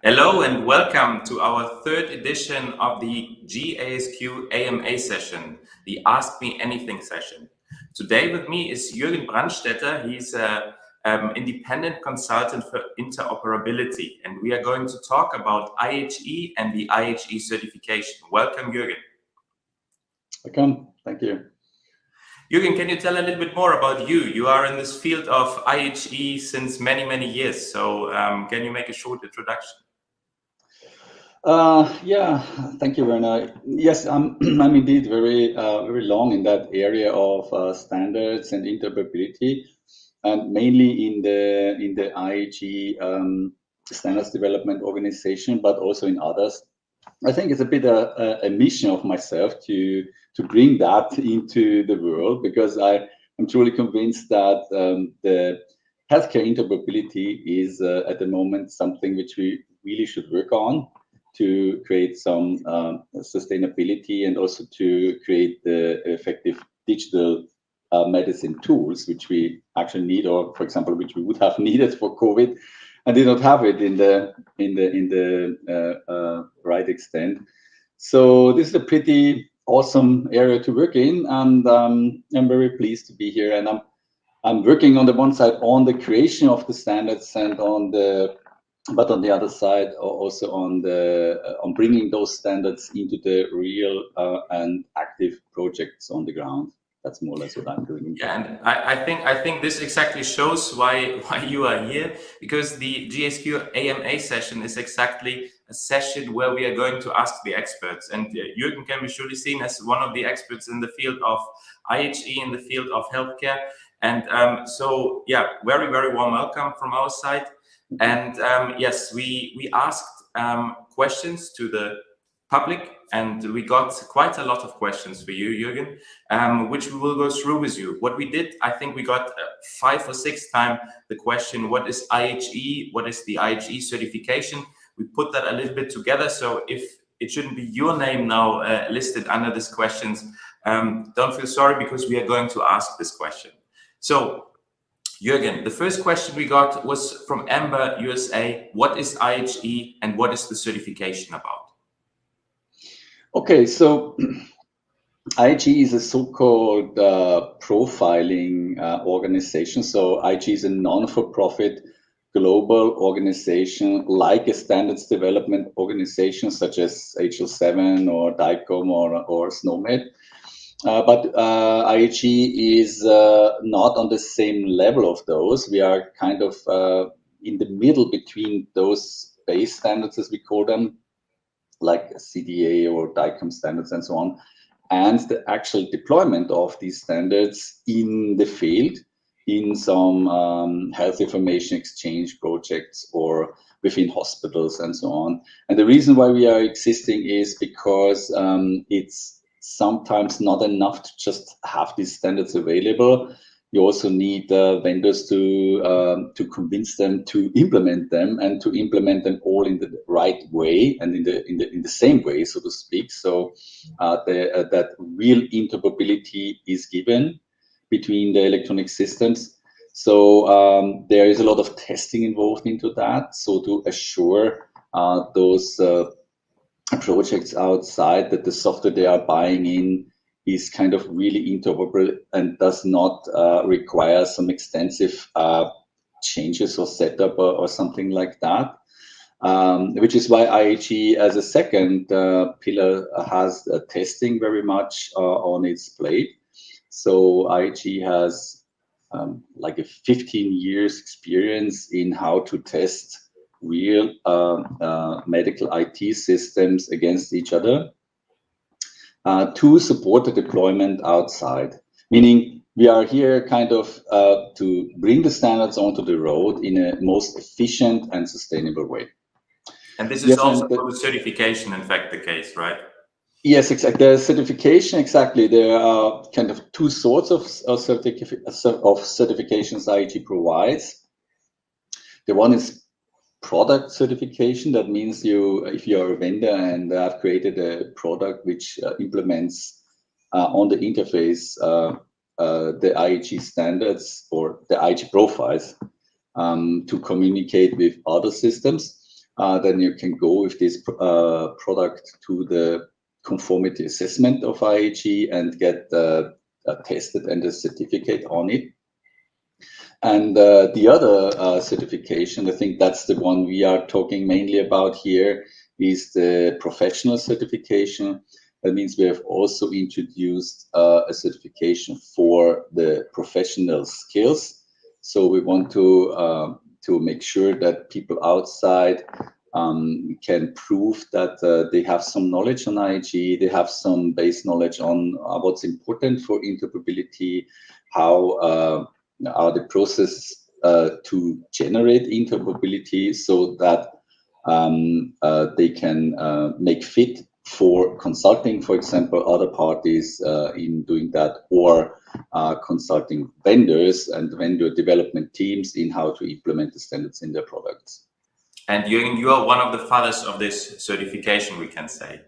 Hello and welcome to our third edition of the GASQ AMA session, the Ask Me Anything session. Today with me is Jürgen Brandstätter. He's an independent consultant for interoperability, and we are going to talk about IHE and the IHE certification. Welcome, Jürgen. Welcome. Thank you. Jürgen, can you tell a little bit more about you? You are in this field of IHE since many years, so can you make a short introduction? Yeah, thank you, Werner. Yes, I'm indeed very long in that area of standards and interoperability, and mainly in the IHE standards development organization, but also in others. I think it's a bit a mission of myself to bring that into the world, because I'm truly convinced that the healthcare interoperability is at the moment something which we really should work on to create some sustainability, and also to create the effective digital medicine tools which we actually need, or for example, which we would have needed for COVID and did not have it in the right extent. So this is a pretty awesome area to work in, and I'm very pleased to be here. And I'm working on the one side on the creation of the standards, and but on the other side also on bringing those standards into the real and active projects on the ground. That's more or less what I'm doing. Yeah, and I think this exactly shows why you are here, because the GASQ AMA session is exactly a session where we are going to ask the experts, and Jürgen can be surely seen as one of the experts in the field of IHE, in the field of healthcare, and so yeah, very warm welcome from our side. And yes, we asked questions to the public, and we got quite a lot of questions for you, Jürgen, which we will go through with you. What we did, I think we got 5 or 6 times the question, what is IHE? What is the IHE certification? We put that a little bit together, so if it shouldn't be your name now listed under these questions, don't feel sorry, because we are going to ask this question. So, Jürgen, the first question we got was from Amber, USA. What is IHE and what is the certification about? Okay, so IHE is a so-called profiling organization. So IHE is a non-for-profit global organization, like a standards development organization such as HL7 or DICOM or SNOMED. But IHE is not on the same level of those. We are kind of in the middle between those base standards, as we call them, like CDA or DICOM standards and so on, and the actual deployment of these standards in the field, in some health information exchange projects or within hospitals and so on. And the reason why we are existing is because it's sometimes not enough to just have these standards available. You also need vendors to convince them to implement them, and to implement them all in the right way and in the same way, so to speak. So that real interoperability is given between the electronic systems. So there is a lot of testing involved into that. So to assure those projects outside that the software they are buying in is kind of really interoperable and does not require some extensive changes or setup or something like that. Which is why IHE as a second pillar has testing very much on its plate. So IHE has like a 15 years experience in how to test real medical IT systems against each other to support the deployment outside. Meaning we are here kind of to bring the standards onto the road in a most efficient and sustainable way. And this is also for the certification, in fact, the case, right? Yes, exactly. The certification, exactly. There are kind of 2 sorts of certifications IHE provides. The one is product certification. That means if you are a vendor and have created a product which implements on the interface the IHE standards or the IHE profiles to communicate with other systems. then you can go with this product to the conformity assessment of IHE and get tested and a certificate on it. And the other certification, I think that's the one we are talking mainly about here, is the professional certification. That means we have also introduced a certification for the professional skills. So we want to make sure that people outside can prove that they have some knowledge on IHE, they have some base knowledge on what's important for interoperability, how are the process to generate interoperability, so that they can make fit for consulting, for example, other parties in doing that, or consulting vendors and vendor development teams in how to implement the standards in their products. And Jürgen, you are one of the fathers of this certification, we can say.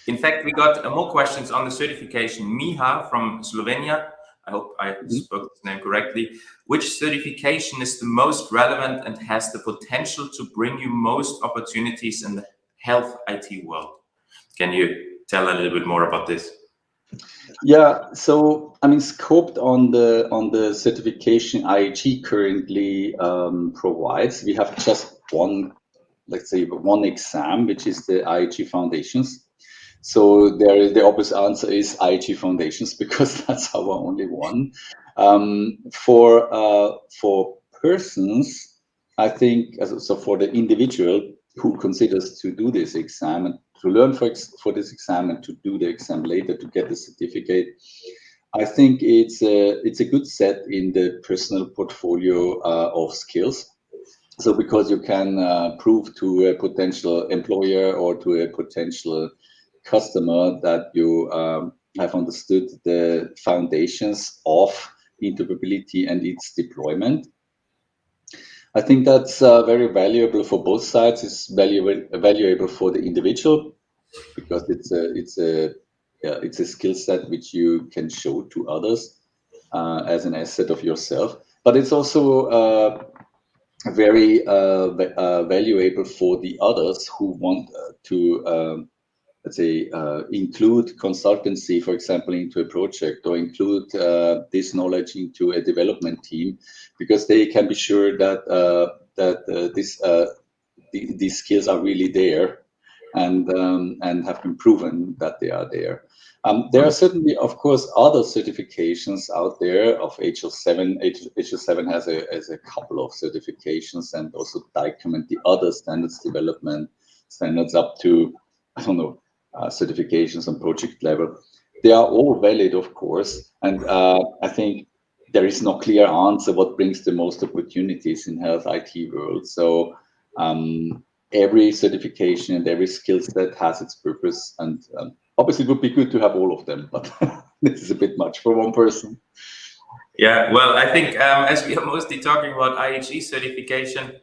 In fact, we got more questions on the certification. Miha from Slovenia, I hope I spoke his name correctly. Which certification is the most relevant and has the potential to bring you most opportunities in the health IT world? Can you tell a little bit more about this? Yeah, so I mean, scoped on the certification IHE currently provides, we have just one, let's say, one exam, which is the IHE Foundations. So the obvious answer is IHE Foundations, because that's our only one. For persons, I think, so for the individual who considers to do this exam and to learn for this exam and to do the exam later to get the certificate, I think it's a good set in the personal portfolio of skills. So because you can prove to a potential employer or to a potential customer that you have understood the foundations of interoperability and its deployment. I think that's very valuable for both sides. It's valuable for the individual, because it's a skill set which you can show to others as an asset of yourself. But it's also very valuable for the others who want to let's say, include consultancy, for example, into a project, or include this knowledge into a development team, because they can be sure that these skills are really there and have been proven that they are there. There are certainly, of course, other certifications out there of HL7. HL7 has a couple of certifications and also document the other standards development standards up to, I don't know, certifications on project level. They are all valid, of course, and I think there is no clear answer what brings the most opportunities in health IT world. So every certification and every skill set has its purpose, and obviously it would be good to have all of them, but this is a bit much for one person. Yeah, well, I think as we are mostly talking about IHE certification,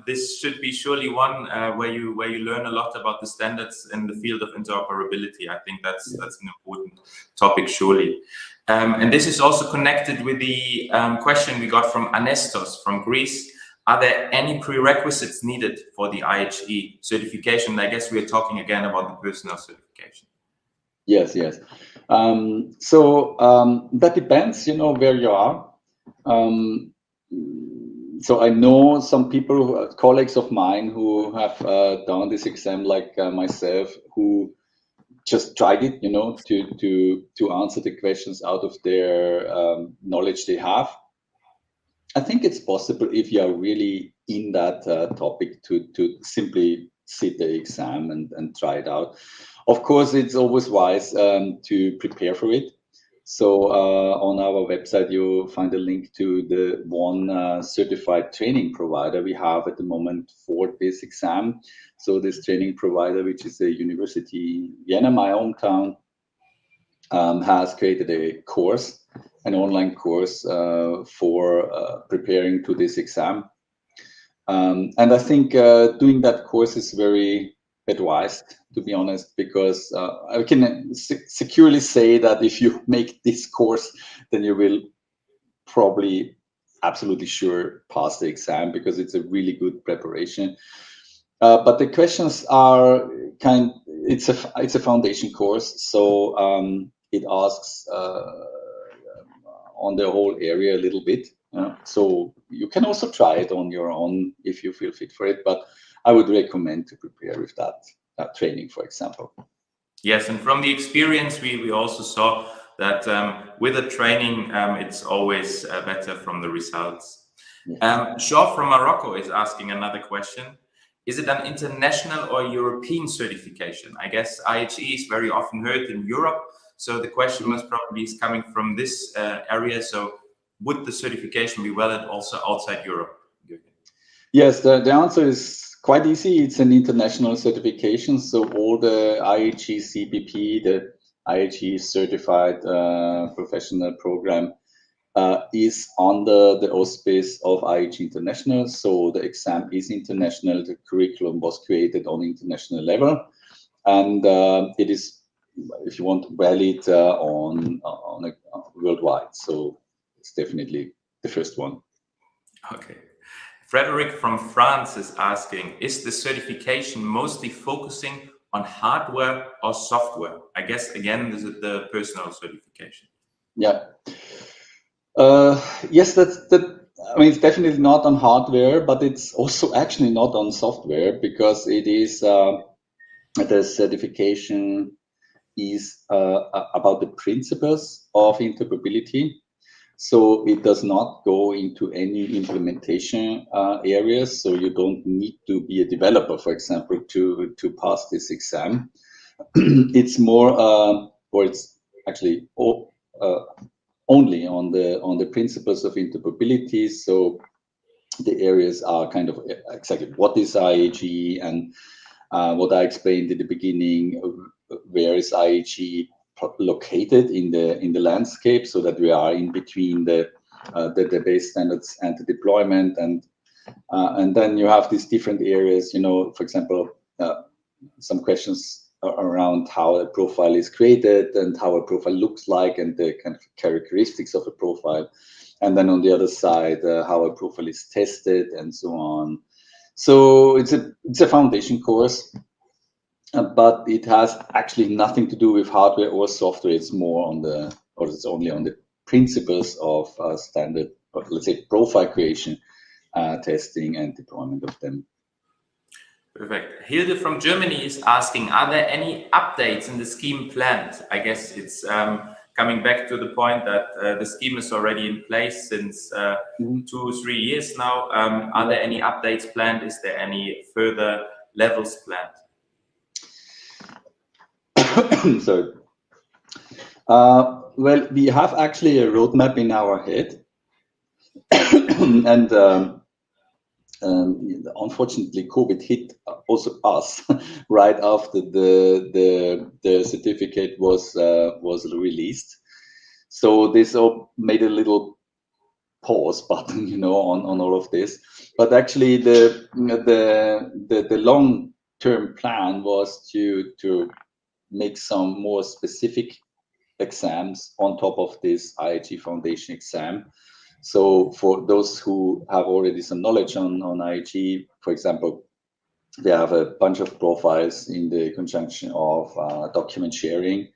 this should be surely one where you learn a lot about the standards in the field of interoperability. I think that's an important topic, surely. And this is also connected with the question we got from Anestos from Greece. Are there any prerequisites needed for the IHE certification? I guess we are talking again about the personal certification. Yes. So that depends, where you are. So I know some people, colleagues of mine, who have done this exam, like myself, who just tried it, to answer the questions out of their knowledge they have. I think it's possible, if you are really in that topic, to simply sit the exam and try it out. Of course, it's always wise to prepare for it. So on our website, you'll find a link to the one certified training provider we have at the moment for this exam. So this training provider, which is a university in Vienna, my hometown, has created a course, an online course for preparing to this exam. And I think doing that course is very advised, to be honest, because I can securely say that if you make this course, then you will probably absolutely sure pass the exam, because it's a really good preparation. But the questions are it's a foundation course, so it asks on the whole area a little bit. So you can also try it on your own if you feel fit for it, but I would recommend to prepare with that training, for example. Yes, and from the experience, we also saw that with a training, it's always better from the results. Yes. Shaw from Morocco is asking another question. Is it an international or European certification? I guess IHE is very often heard in Europe, so the question most probably is coming from this area. So would the certification be valid also outside Europe? Yes, the answer is quite easy. It's an international certification. So all the IHE CPP, the IHE Certified Professional Program, is under the auspice of IHE International. So the exam is international. The curriculum was created on international level, and it is, if you want, valid on worldwide. So it's definitely the first one. Okay. Frederick from France is asking, is the certification mostly focusing on hardware or software? I guess, again, this is the personal certification. Yeah. Yes, I mean, it's definitely not on hardware, but it's also actually not on software, because it is, the certification is about the principles of interoperability. So it does not go into any implementation areas. So you don't need to be a developer, for example, to pass this exam. It's more, or it's actually only on the principles of interoperability. So the areas are kind of exactly what is IHE, and what I explained at the beginning, where is IHE located in the landscape, so that we are in between the base standards and the deployment, and then you have these different areas, you know, for example, some questions around how a profile is created and how a profile looks like and the kind of characteristics of a profile, and then on the other side, how a profile is tested and so on. So it's a foundation course, but it has actually nothing to do with hardware or software. It's more on it's only on the principles of standard, let's say, profile creation, testing and deployment of them. Perfect. Hilde from Germany is asking, are there any updates in the scheme planned? I guess it's coming back to the point that the scheme is already in place since 2-3 years now. Are there any updates planned? Is there any further levels planned? So, well, we have actually a roadmap in our head, and unfortunately, COVID hit also us right after the certificate was released. So this made a little pause button, you know, on all of this. But actually, the long-term plan was to make some more specific exams on top of this IHE Foundation exam. So for those who have already some knowledge on IHE, for example, they have a bunch of profiles in the conjunction of document sharing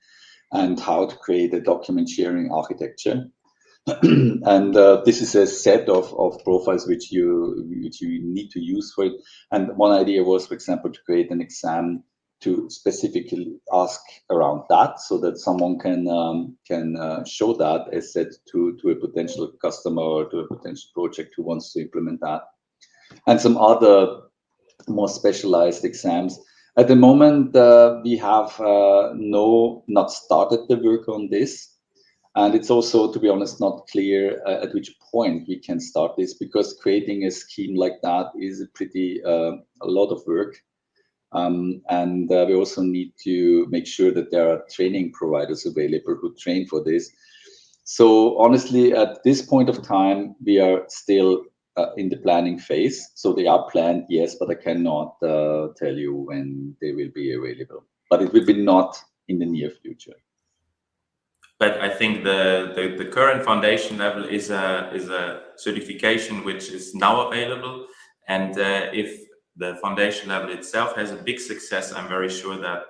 and how to create a document sharing architecture. And this is a set of profiles which you need to use for it. And one idea was, for example, to create an exam to specifically ask around that, so that someone can show that asset to a potential customer or to a potential project who wants to implement that, and some other more specialized exams. At the moment, we have not started the work on this, and it's also, to be honest, not clear at which point we can start this, because creating a scheme like that is a pretty a lot of work. And we also need to make sure that there are training providers available who train for this. So honestly, at this point of time, we are still in the planning phase. So they are planned, yes, but I cannot tell you when they will be available. But it will be not in the near future. But I think the current foundation level is a certification which is now available, and if the foundation level itself has a big success, I'm very sure that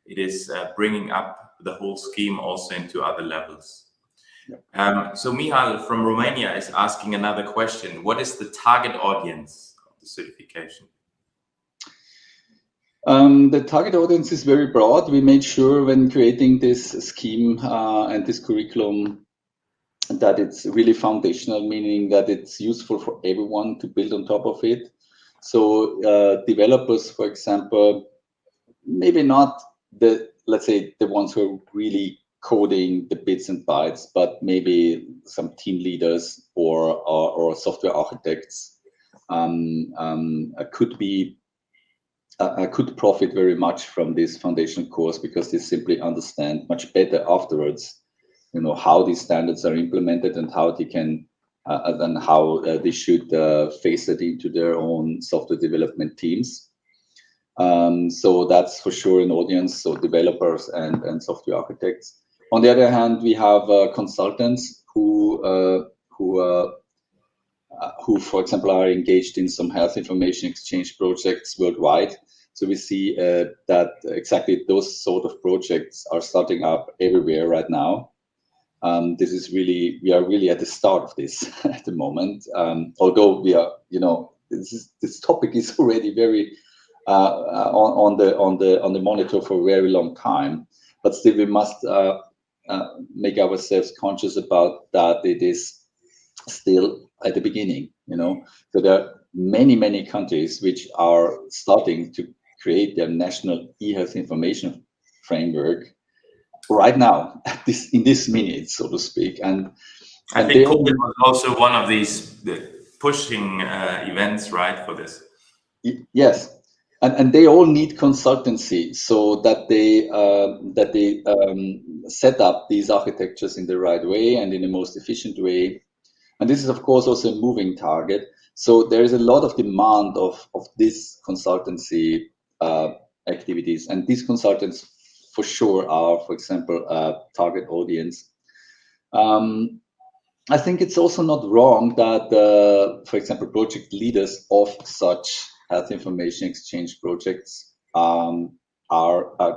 it is bringing up the whole scheme also into other levels. So Mihal from Romania is asking another question. What is the target audience of the certification? The target audience is very broad. We made sure when creating this scheme and this curriculum that it's really foundational, meaning that it's useful for everyone to build on top of it. So developers, for example, maybe not let's say the ones who are really coding the bits and bytes, but maybe some team leaders or software architects could profit very much from this foundation course, because they simply understand much better afterwards, how these standards are implemented and how they can and how they should face it into their own software development teams. So that's for sure an audience, so developers and software architects. On the other hand, we have consultants who, for example, are engaged in some health information exchange projects worldwide. So we see that exactly those sort of projects are starting up everywhere right now. We are really at the start of this at the moment. Although we are, this topic is already very on the monitor for a very long time, but still we must make ourselves conscious about that it is still at the beginning. So there are many countries which are starting to create their national e-health information framework right now, in this minute, so to speak. And I think COVID was also one of these pushing events, right, for this. Yes, and they all need consultancy so that they set up these architectures in the right way and in the most efficient way. And this is, of course, also a moving target. So there is a lot of demand of this consultancy activities, and these consultants for sure are, for example, target audience. I think it's also not wrong that, for example, project leaders of such health information exchange projects are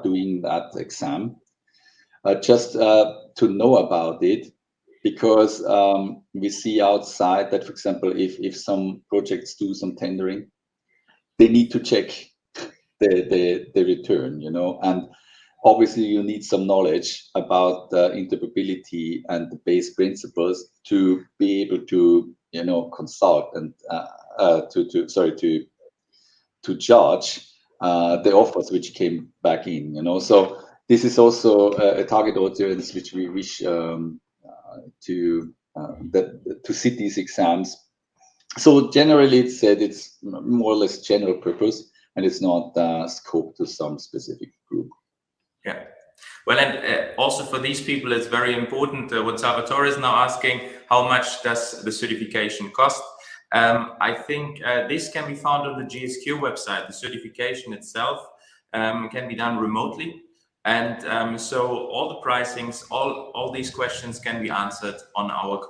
doing that exam, just to know about it, because we see outside that, for example, if some projects do some tendering, they need to check the return, and obviously you need some knowledge about the interoperability and the base principles to be able to, consult and to judge the offers which came back in, So this is also a target audience which we wish to sit these exams. So generally it's said it's more or less general purpose, and it's not scoped to some specific group. Yeah. Well, and also for these people, it's very important what Salvatore is now asking, how much does the certification cost? I think this can be found on the GASQ website. The certification itself can be done remotely. And so all the pricings, all these questions can be answered on our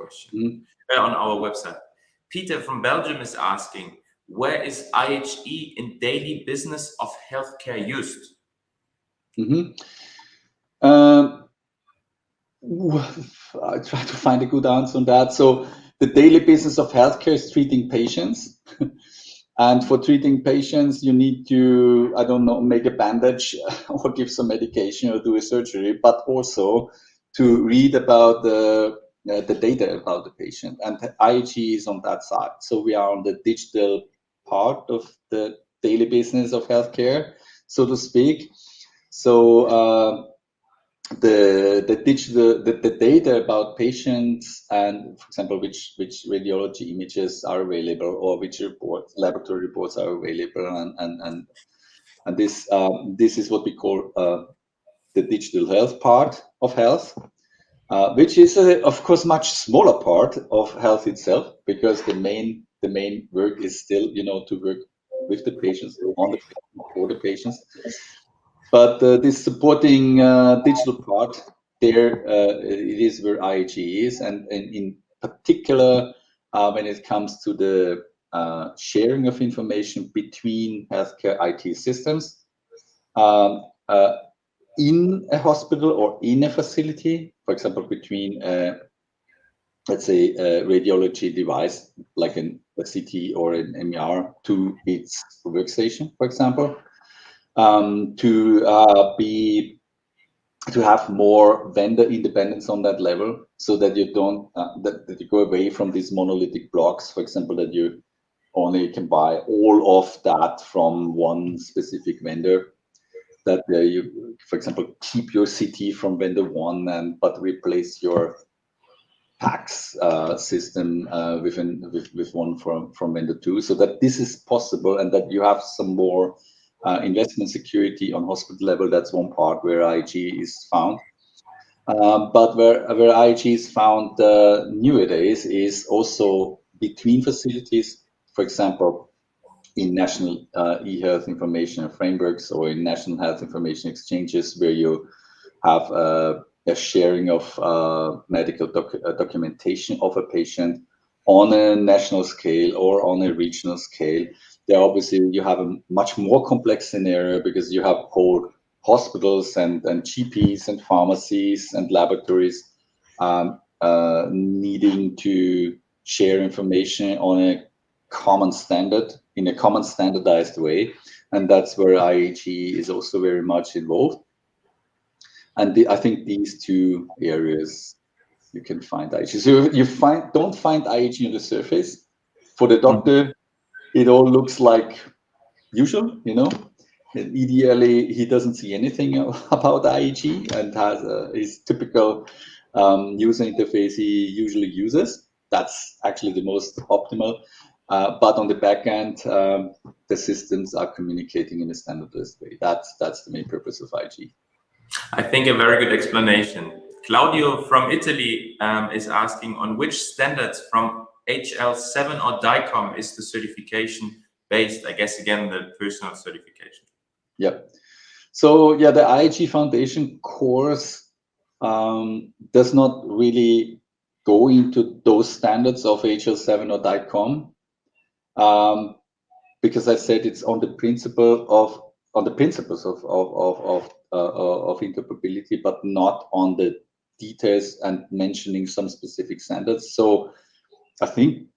on our website. Peter from Belgium is asking, where is IHE in daily business of healthcare used? I try to find a good answer on that. So the daily business of healthcare is treating patients. And for treating patients, you need to, I don't know, make a bandage or give some medication or do a surgery, but also to read about the data about the patient. And IHE is on that side. So we are on the digital part of the daily business of healthcare, so to speak. So the data about patients and, for example, which radiology images are available or which laboratory reports are available, and this is what we call the digital health part of health, which is of course much smaller part of health itself, because the main work is still to work with the patients, for the patients. But this supporting digital part, there it is where IHE is, and in particular when it comes to the sharing of information between healthcare IT systems in a hospital or in a facility, for example, between let's say a radiology device like a CT or an MER to its workstation, for example, to have more vendor independence on that level, so that you don't that you go away from these monolithic blocks, for example, that you only can buy all of that from one specific vendor, that you, for example, keep your CT from vendor one but replace your PACS system with one from vendor two, so that this is possible and that you have some more investment security on hospital level. That's one part where IHE is found. But where IHE is found nowadays is also between facilities, for example, in national e-health information frameworks or in national health information exchanges, where you have a sharing of medical documentation of a patient on a national scale or on a regional scale. There obviously you have a much more complex scenario, because you have whole hospitals and GPs and pharmacies and laboratories needing to share information on a common standard, in a common standardized way. And that's where IHE is also very much involved. And I think these two areas you can find IHE. So you don't find IHE on the surface. For the doctor, it all looks like usual, you know. Ideally, he doesn't see anything about IHE and has his typical user interface he usually uses. That's actually the most optimal. But on the back end, the systems are communicating in a standardized way. That's the main purpose of IHE. I think a very good explanation. Claudio from Italy is asking, on which standards from HL7 or DICOM is the certification based? I guess, again, the personal certification. Yeah. So yeah, the IHE Foundation course does not really go into those standards of HL7 or DICOM, because I said it's on the principles of interoperability, but not on the details and mentioning some specific standards. So I think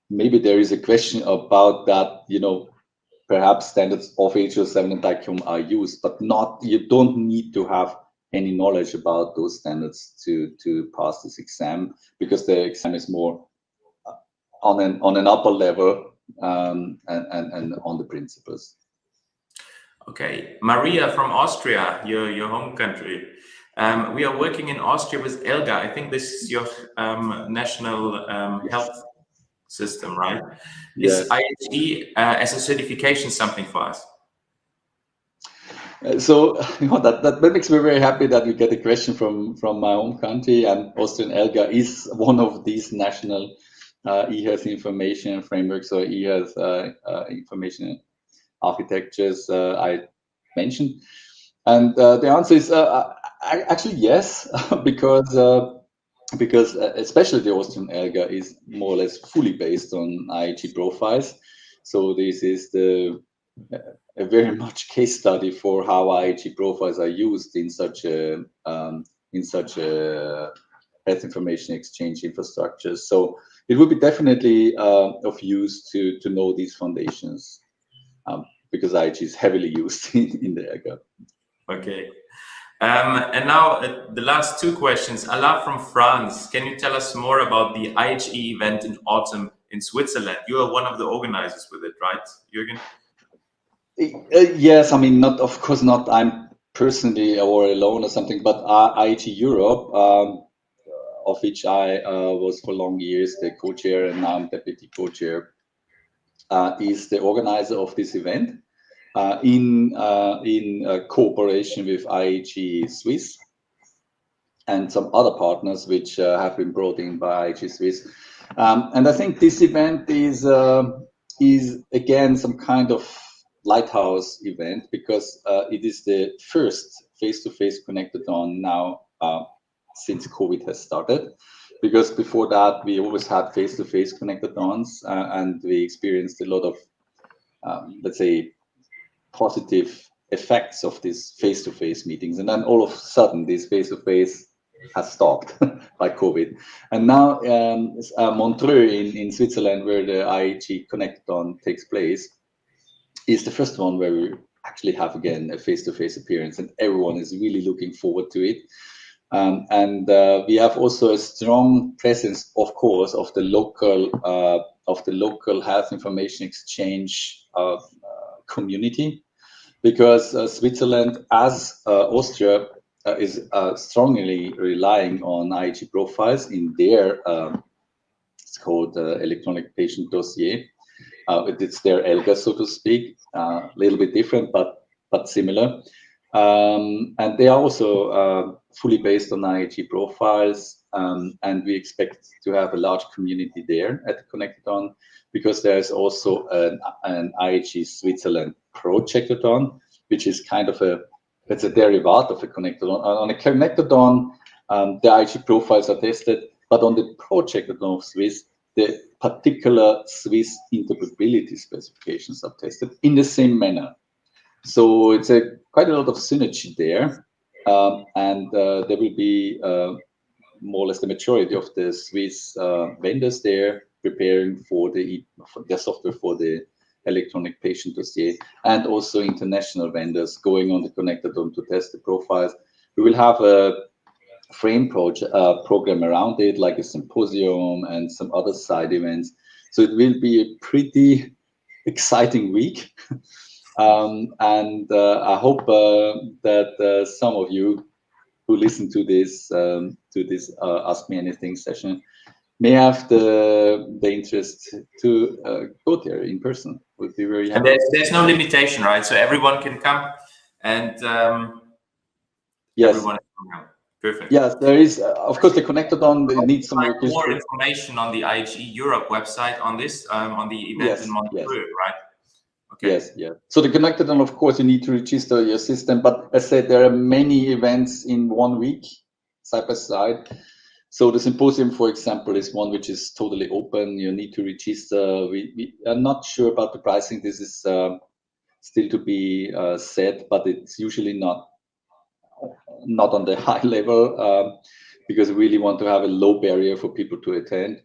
maybe there is a question about that, you know, perhaps standards of HL7 and DICOM are used, but not, you don't need to have any knowledge about those standards to pass this exam, because the exam is more on an upper level and on the principles. Okay, Maria from Austria, your home country. We are working in Austria with ELGA. I think this is your national health system, right? Yes. Is IHE as a certification something for us? So you know, that makes me very happy that we get a question from my home country, and Austrian ELGA is one of these national e-health information frameworks or e-health information architectures I mentioned. And the answer is actually yes, because especially the Austrian ELGA is more or less fully based on IHE profiles. So this is a very much case study for how IHE profiles are used in such a health information exchange infrastructure. So it would be definitely of use to know these foundations, because IHE is heavily used in the ELGA. Okay. And now the last two questions. Alain from France, can you tell us more about the IHE event in autumn in Switzerland? You are one of the organizers with it, right, Jürgen? Yes, I mean, of course not I'm personally or alone or something, but IHE Europe, of which I was for long years the co-chair and now I'm deputy co-chair, is the organizer of this event. In cooperation with IHE Swiss and some other partners which have been brought in by IHE Swiss. And I think this event is again some kind of lighthouse event, because it is the first face-to-face connectathon now since COVID has started. because before that we always had face-to-face connectathons, and we experienced a lot of, let's say, positive effects of these face-to-face meetings. And then all of a sudden, this face-to-face has stopped by COVID. And now Montreux in Switzerland, where the IHE Connectathon takes place, is the first one where we actually have again a face-to-face appearance, and everyone is really looking forward to it. We have also a strong presence, of course, of the local health information exchange community, because Switzerland, as Austria, is strongly relying on IHE profiles in their it's called electronic patient dossier. It's their ELGA, so to speak, a little bit different, but similar. And they are also fully based on IHE profiles, and we expect to have a large community there at the Connectathon, because there's also an IHE Switzerland Projectathon, which is kind of it's a derivative of a Connectathon. On a Connectathon, the IHE profiles are tested, but on the Projectathon of Swiss, the particular Swiss interoperability specifications are tested in the same manner. So it's quite a lot of synergy there, and there will be more or less the majority of the Swiss vendors there preparing for their software for the electronic patient dossier, and also international vendors going on the Connectathon to test the profiles. We will have a frame program around it, like a symposium and some other side events. So it will be a pretty exciting week. I hope that some of you who listen to this Ask Me Anything session may have the interest to go there in person. Would be very happy. And there's no limitation, right? So everyone can come, and yes, everyone can come. Perfect. Yes, there is. Of course, the Connectathon needs some more information on the IHE Europe website on this, on the event in Montreux, right? Okay. Yes, yeah. So the Connectathon, of course, you need to register your system, but as I said, there are many events in 1 week, side by side. So the symposium, for example, is one which is totally open. You need to register. We are not sure about the pricing. This is still to be said, but it's usually not on the high level, because we really want to have a low barrier for people to attend.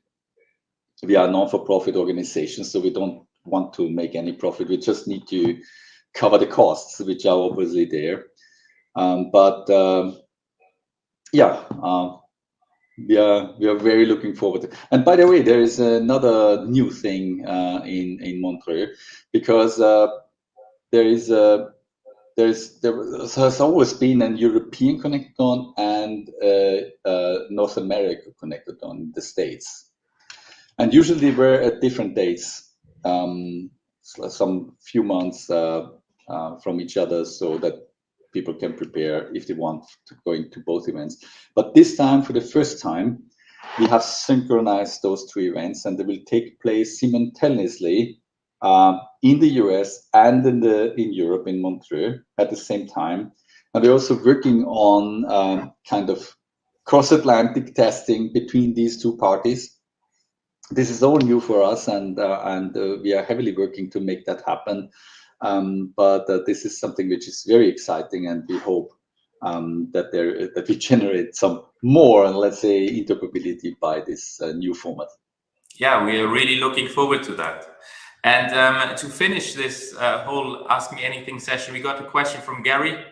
We are a non-for-profit organization, so we don't want to make any profit. We just need to cover the costs, which are obviously there. We are very looking forward to. And by the way, there is another new thing in Montreux, because there has always been an European Connectathon and North America Connectathon in the States, and usually we're at different dates, some few months from each other, so that people can prepare if they want to go into both events. But this time, for the first time, we have synchronized those two events, and they will take place simultaneously in the US and in Europe, in Montreux, at the same time. And we're also working on kind of cross-Atlantic testing between these two parties. This is all new for us, and we are heavily working to make that happen. But this is something which is very exciting, and we hope that we generate some more, let's say, interoperability by this new format. Yeah, we are really looking forward to that. And to finish this whole Ask Me Anything session, we got a question from Gary.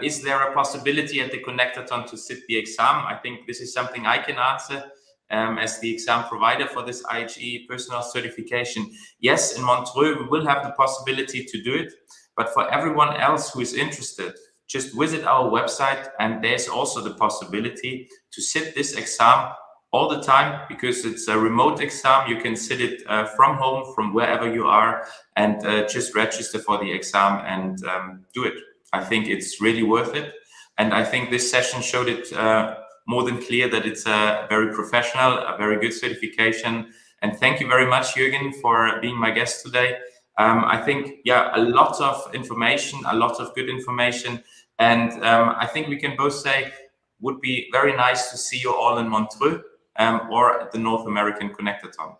Is there a possibility at the Connectathon to sit the exam? I think this is something I can answer. As the exam provider for this IHE personal certification. Yes, in Montreux, we will have the possibility to do it, but for everyone else who is interested, just visit our website, and there's also the possibility to sit this exam all the time, because it's a remote exam. You can sit it from home, from wherever you are, and just register for the exam and do it. I think it's really worth it. And I think this session showed it more than clear that it's a very professional, a very good certification. And thank you very much, Jürgen, for being my guest today. I think, yeah, a lot of information, a lot of good information. And I think we can both say, would be very nice to see you all in Montreux. or the North American Connectathon.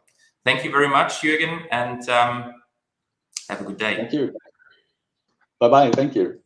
Thank you very much, Jürgen, and have a good day. Thank you. Bye-bye. Thank you.